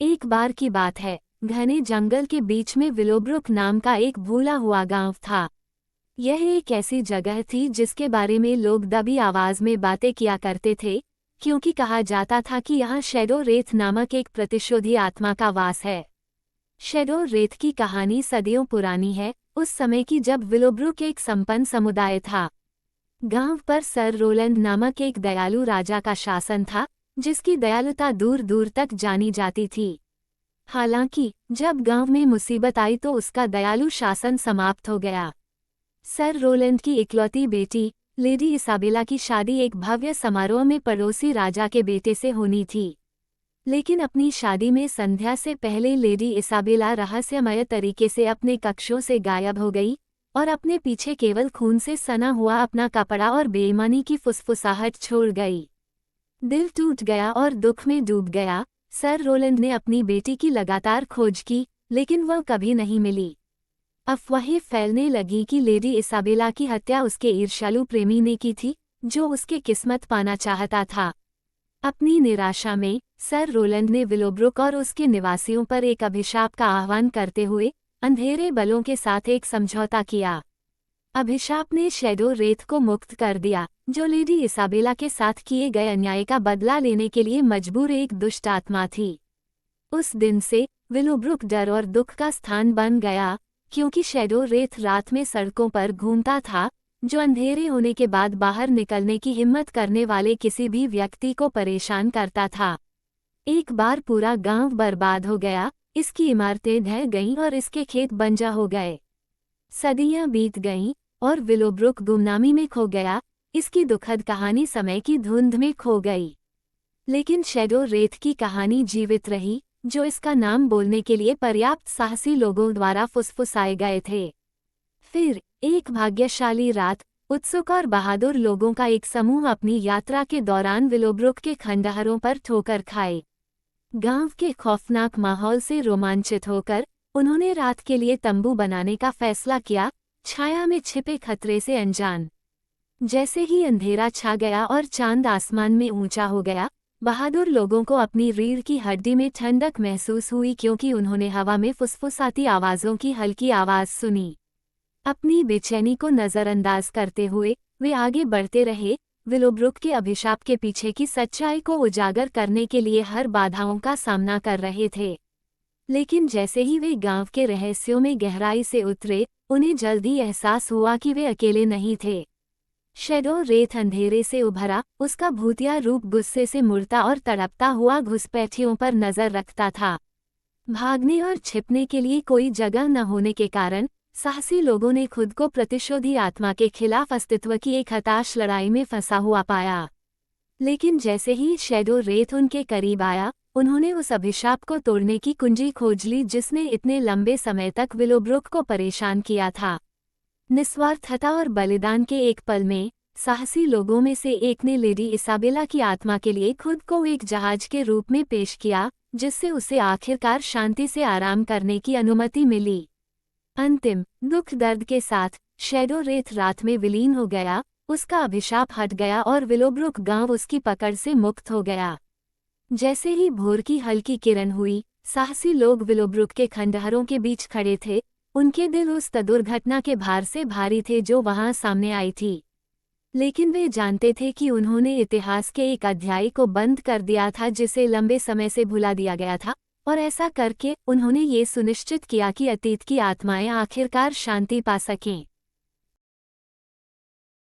एक बार की बात है, घने जंगल के बीच में विलोब्रुक नाम का एक भूला हुआ गांव था। यह एक ऐसी जगह थी जिसके बारे में लोग दबी आवाज में बातें किया करते थे, क्योंकि कहा जाता था कि यहाँ शैडो रेथ नामक एक प्रतिशोधी आत्मा का वास है। शैडो रेथ की कहानी सदियों पुरानी है, उस समय की जब विलोब्रुक एक संपन्न समुदाय था। गांव पर सर रोलैंड नामक एक दयालु राजा का शासन था, जिसकी दयालुता दूर दूर तक जानी जाती थी। हालांकि जब गांव में मुसीबत आई तो उसका दयालु शासन समाप्त हो गया। सर रोलैंड की इकलौती बेटी लेडी इसाबेला की शादी एक भव्य समारोह में पड़ोसी राजा के बेटे से होनी थी। लेकिन अपनी शादी में संध्या से पहले लेडी इसाबेला रहस्यमय तरीके से अपने कक्षों से गायब हो गई और अपने पीछे केवल खून से सना हुआ अपना कपड़ा और बेईमानी की फुसफुसाहट छोड़ गई। दिल टूट गया और दुख में डूब गया। सर रोलैंड ने अपनी बेटी की लगातार खोज की, लेकिन वह कभी नहीं मिली। अफवाहें फैलने लगी कि लेडी इसाबेला की हत्या उसके ईर्ष्यालु प्रेमी ने की थी, जो उसके किस्मत पाना चाहता था। अपनी निराशा में सर रोलैंड ने विलोब्रुक और उसके निवासियों पर एक अभिशाप का आह्वान करते हुए अंधेरे बलों के साथ एक समझौता किया। अभिशाप ने शैडो रेथ को मुक्त कर दिया, जो लेडी इसाबेला के साथ किए गए अन्याय का बदला लेने के लिए मजबूर एक दुष्ट आत्मा थी। उस दिन से विलोब्रुक डर और दुख का स्थान बन गया, क्योंकि शैडो रेथ रात में सड़कों पर घूमता था, जो अंधेरे होने के बाद बाहर निकलने की हिम्मत करने वाले किसी भी व्यक्ति को परेशान करता था। एक बार पूरा गांव बर्बाद हो गया, इसकी इमारतें ढह गईं और इसके खेत बंजर हो गए। सदियां बीत गईं और विलोब्रुक गुमनामी में खो गया। इसकी दुखद कहानी समय की धुंध में खो गई। लेकिन शैडो रेथ की कहानी जीवित रही, जो इसका नाम बोलने के लिए पर्याप्त साहसी लोगों द्वारा फुसफुसाए गए थे। फिर एक भाग्यशाली रात, उत्सुक और बहादुर लोगों का एक समूह अपनी यात्रा के दौरान विलोब्रुक के खंडहरों पर ठोकर खाए। गांव के खौफनाक माहौल से रोमांचित होकर उन्होंने रात के लिए तंबू बनाने का फैसला किया, छाया में छिपे खतरे से अनजान। जैसे ही अंधेरा छा गया और चांद आसमान में ऊंचा हो गया, बहादुर लोगों को अपनी रीढ़ की हड्डी में ठंडक महसूस हुई, क्योंकि उन्होंने हवा में फुसफुसाती आवाज़ों की हल्की आवाज़ सुनी। अपनी बेचैनी को नज़रअंदाज करते हुए वे आगे बढ़ते रहे, विलोब्रुक के अभिशाप के पीछे की सच्चाई को उजागर करने के लिए हर बाधाओं का सामना कर रहे थे। लेकिन जैसे ही वे गांव के रहस्यों में गहराई से उतरे, उन्हें जल्दी एहसास हुआ कि वे अकेले नहीं थे। शैडो रेथ अंधेरे से उभरा, उसका भूतिया रूप गुस्से से मुड़ता और तड़पता हुआ घुसपैठियों पर नजर रखता था। भागने और छिपने के लिए कोई जगह न होने के कारण साहसी लोगों ने खुद को प्रतिशोधी आत्मा के खिलाफ अस्तित्व की एक हताश लड़ाई में फंसा हुआ पाया। लेकिन जैसे ही शैडो रेथ उनके करीब आया, उन्होंने उस अभिशाप को तोड़ने की कुंजी खोज ली जिसने इतने लंबे समय तक विलोब्रुक को परेशान किया था। निस्वार्थता और बलिदान के एक पल में साहसी लोगों में से एक ने लेडी इसाबेला की आत्मा के लिए खुद को एक जहाज के रूप में पेश किया, जिससे उसे आखिरकार शांति से आराम करने की अनुमति मिली। अंतिम दुख दर्द के साथ शैडो रेथ रात में विलीन हो गया, उसका अभिशाप हट गया और विलोब्रुक गांव उसकी पकड़ से मुक्त हो गया। जैसे ही भोर की हल्की किरण हुई, साहसी लोग विलोब्रुक के खंडहरों के बीच खड़े थे। उनके दिल उस दुर्घटना के भार से भारी थे जो वहां सामने आई थी। लेकिन वे जानते थे कि उन्होंने इतिहास के एक अध्याय को बंद कर दिया था जिसे लंबे समय से भुला दिया गया था, और ऐसा करके उन्होंने ये सुनिश्चित किया कि अतीत की आत्माएं आखिरकार शांति पा सकें।